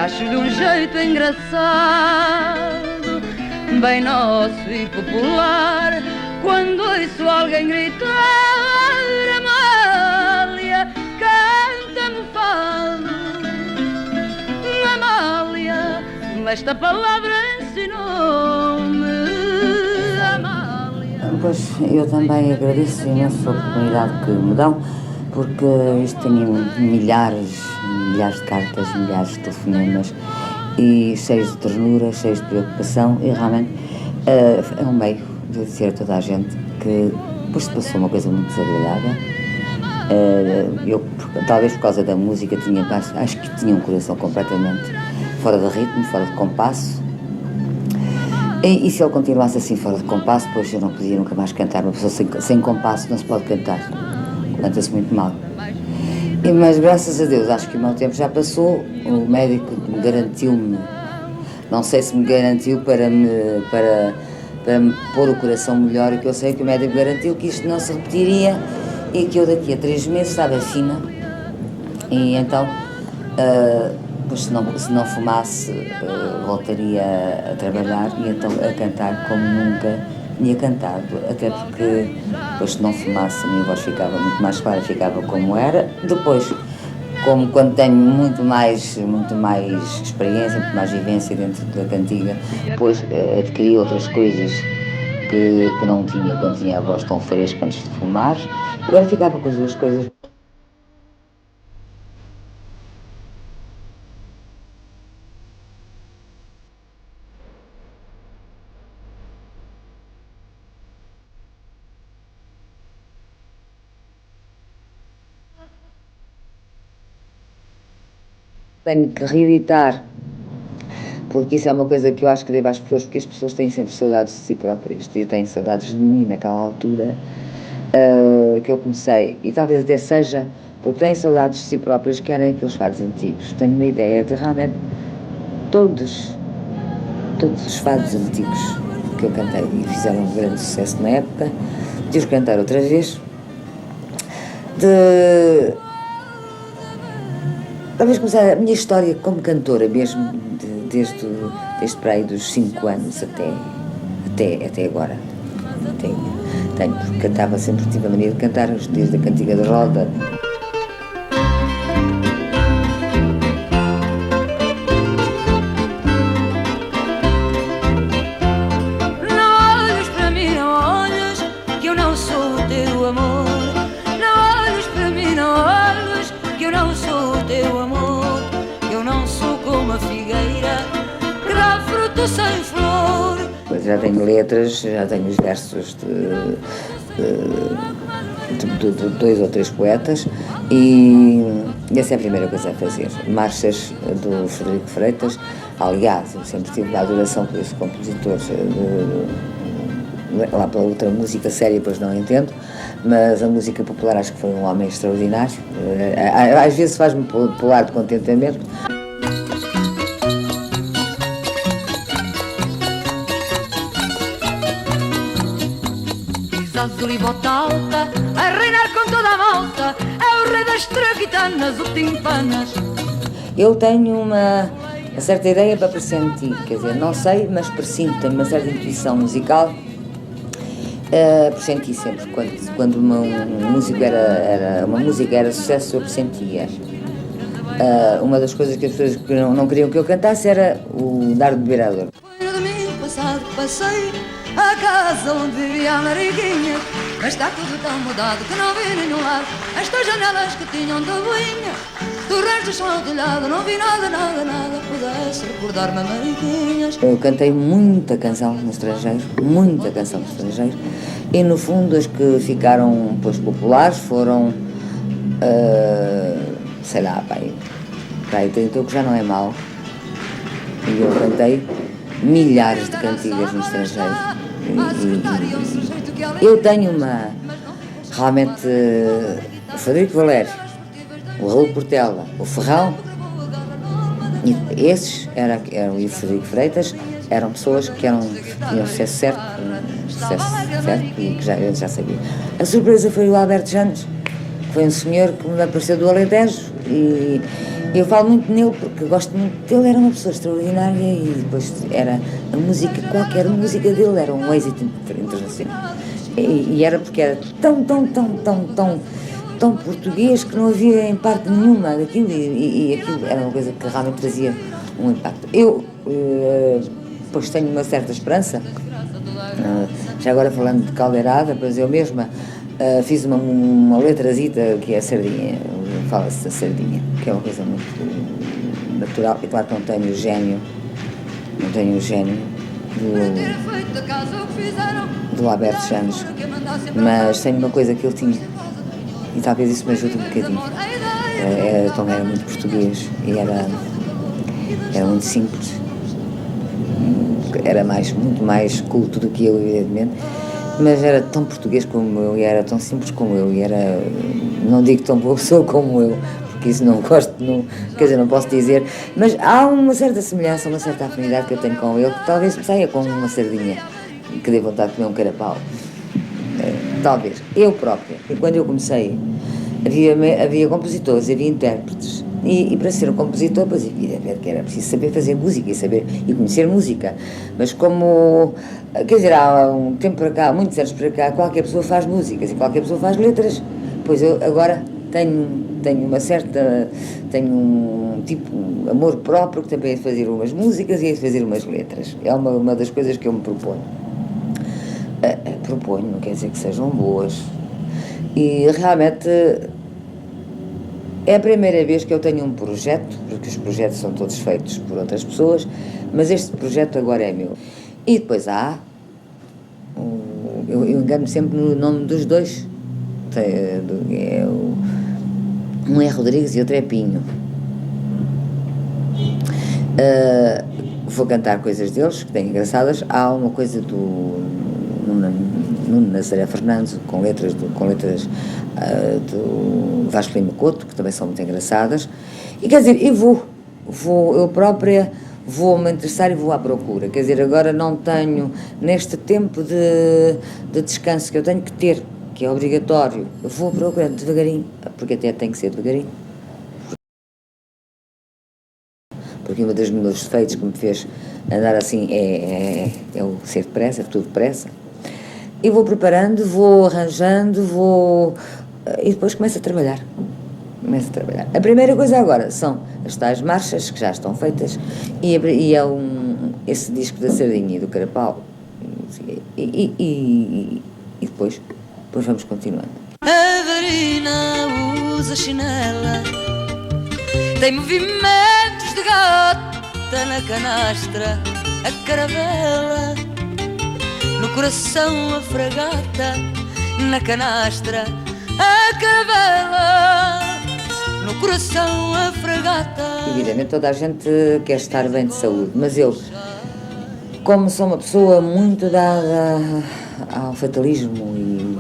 acho de um jeito engraçado, bem nosso e popular, quando ouço alguém gritar: Amália, canta-me fado. Amália, esta palavra ensinou-me. Amália. Pois eu também agradeço imenso a oportunidade que me dão, porque isto tem milhares de cartas, milhares de telefonemas, e cheios de ternura, cheios de preocupação, e realmente é um meio de dizer a toda a gente que depois se passou uma coisa muito desagradável. Eu, talvez por causa da música, acho que tinha um coração completamente fora de ritmo, fora de compasso, e se ele continuasse assim fora de compasso, depois eu não podia nunca mais cantar. Uma pessoa sem compasso não se pode cantar, canta-se muito mal. Mas graças a Deus, acho que o meu tempo já passou. O médico garantiu-me, não sei se me garantiu para me pôr o coração melhor, e que eu sei que o médico garantiu que isto não se repetiria e que eu daqui a 3 meses estava fina, e então, pois se não fumasse, voltaria a trabalhar e então a cantar como nunca tinha cantado, até porque depois se não fumasse a minha voz ficava muito mais clara, ficava como era. Depois, como quando tenho muito mais experiência, muito mais vivência dentro da cantiga, depois adquiri outras coisas que não tinha quando tinha a voz tão fresca antes de fumar. Agora ficava com as duas coisas. Tenho que reeditar, porque isso é uma coisa que eu acho que devo às pessoas, porque as pessoas têm sempre saudades de si próprias, e têm saudades de mim naquela altura que eu comecei, e talvez até seja porque têm saudades de si próprias, querem aqueles fados antigos. Tenho uma ideia de realmente todos os fados antigos que eu cantei e fizeram um grande sucesso na época, de os cantar outra vez, talvez começar a minha história como cantora mesmo, desde para aí dos 5 anos até agora. Tenho, porque cantava sempre, tive a mania de cantar desde a cantiga de roda. Não olhes para mim, não olhes, que eu não sou o teu amor. Não olhes para mim, não olhes, que eu não sou o teu amor. Eu não sou como a figueira que dá fruto sem flor. Já tenho letras, já tenho os versos de 2 ou 3 poetas, e essa é a primeira coisa a fazer. Marchas do Frederico Freitas. Aliás, eu sempre tive a adoração por esse compositor, lá pela outra música séria, pois não entendo, mas a música popular acho que foi um homem extraordinário. Às vezes faz-me pular de contentamento. Azul e bota alta, a reinar com toda a malta, é o rei das traquitanas, o timpanas. Eu tenho uma certa ideia para pressentir, quer dizer, não sei, mas pressinto, tenho uma certa intuição musical. Pressenti sempre, quando uma música era sucesso, eu pressentia. Uma das coisas que as pessoas não queriam que eu cantasse era o Dar de Beber à Dor. Foi no domingo passado, passei a casa onde vivia a Mariquinha, mas está tudo tão mudado que não vi nenhum lado. Estas janelas que tinham tabuinha, do resto são ao telhado, não vi nada, pudesse recordar-me a Mariquinhas. Eu cantei muita canção no estrangeiro, e no fundo as que ficaram depois populares foram, sei lá, pai, 30, o que já não é mau, e eu cantei milhares de cantigas no estrangeiro. Eu tenho realmente, o Frederico Valério, o Raul Portela, o Ferrão, e esses eram, e o Frederico Freitas, eram pessoas que tinham sucesso certo, e que eu já sabia. A surpresa foi o Alberto Janes, que foi um senhor que me apareceu do Alentejo, e Eu falo muito nele porque gosto muito dele, era uma pessoa extraordinária e depois era a música, qualquer música dele era um êxito internacional. E era porque era tão português que não havia impacto nenhuma daquilo e aquilo era uma coisa que realmente trazia um impacto. Eu, pois tenho uma certa esperança, já agora falando de Caldeirada, pois eu mesma fiz uma letrazita que é a sardinha, fala-se da sardinha, que é uma coisa muito natural, e claro que não tenho o gênio do Alberto Chanos, mas tenho uma coisa que ele tinha, e talvez isso me ajude um bocadinho. Era muito português e era muito simples, era muito mais culto do que eu, evidentemente, mas era tão português como eu e era tão simples como eu e era, não digo tão boa pessoa como eu, porque isso não gosto, quer dizer, não posso dizer, mas há uma certa semelhança, uma certa afinidade que eu tenho com ele, que talvez saia com uma sardinha, que dê vontade de comer um carapau. Talvez, eu própria, e quando eu comecei, havia compositores, havia intérpretes, e para ser um compositor, pois evidentemente que era preciso saber fazer música e conhecer música, mas como, quer dizer, há um tempo para cá, há muitos anos para cá, qualquer pessoa faz músicas e qualquer pessoa faz letras, pois eu agora tenho um tipo de amor próprio, que também é de fazer umas músicas e é de fazer umas letras, é uma das coisas que eu me proponho. Não quer dizer que sejam boas, e realmente é a primeira vez que eu tenho um projeto, porque os projetos são todos feitos por outras pessoas, mas este projeto agora é meu. E depois eu engano sempre no nome dos dois, um é Rodrigues e outro é Pinho. Vou cantar coisas deles que têm engraçadas. Há uma coisa do Nuno Nazaré Fernandes, com letras do Vasco Lima Couto, que também são muito engraçadas, e quer dizer, eu própria vou-me interessar e vou à procura, quer dizer, agora não tenho, neste tempo de descanso que eu tenho que ter, que é obrigatório, eu vou procurando devagarinho, porque até tem que ser devagarinho, porque um dos meus defeitos que me fez andar assim é o ser depressa, tudo depressa. E vou preparando, vou arranjando, e depois começo a trabalhar. A primeira coisa agora são as tais marchas que já estão feitas e esse disco da sardinha e do carapau. E depois vamos continuando. A varina usa chinela, tem movimentos de gata na canastra, a caravela. No coração a fragata, na canastra a caravela. No coração a fragata. Evidentemente toda a gente quer estar bem de saúde, mas eu, como sou uma pessoa muito dada ao fatalismo e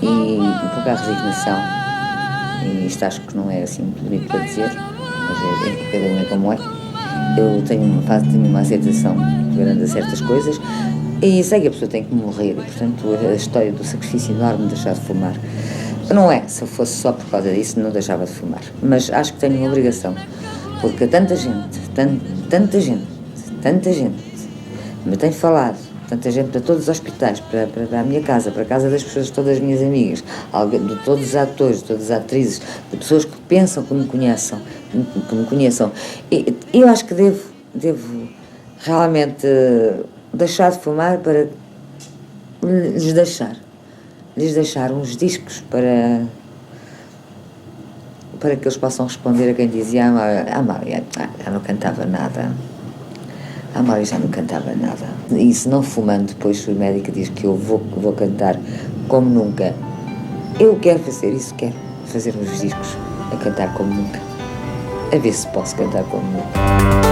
um pouco à resignação, e isto acho que não é assim muito bonito para dizer, mas cada um é como é, eu tenho uma aceitação grande a certas coisas. E sei que a pessoa tem que morrer, e portanto a história do sacrifício enorme de deixar de fumar, não é, se eu fosse só por causa disso não deixava de fumar, mas acho que tenho uma obrigação, porque tanta gente me tem falado, tanta gente para todos os hospitais, para a minha casa, para a casa das pessoas, todas as minhas amigas, de todos os atores, de todas as atrizes, de pessoas que pensam que me conheçam, e eu acho que devo realmente deixar de fumar para lhes deixar uns discos para que eles possam responder a quem dizia a Amália já não cantava nada, e se não fumando depois o médico diz que eu vou cantar como nunca, eu quero fazer isso, quero fazer uns discos a cantar como nunca, a ver se posso cantar como nunca.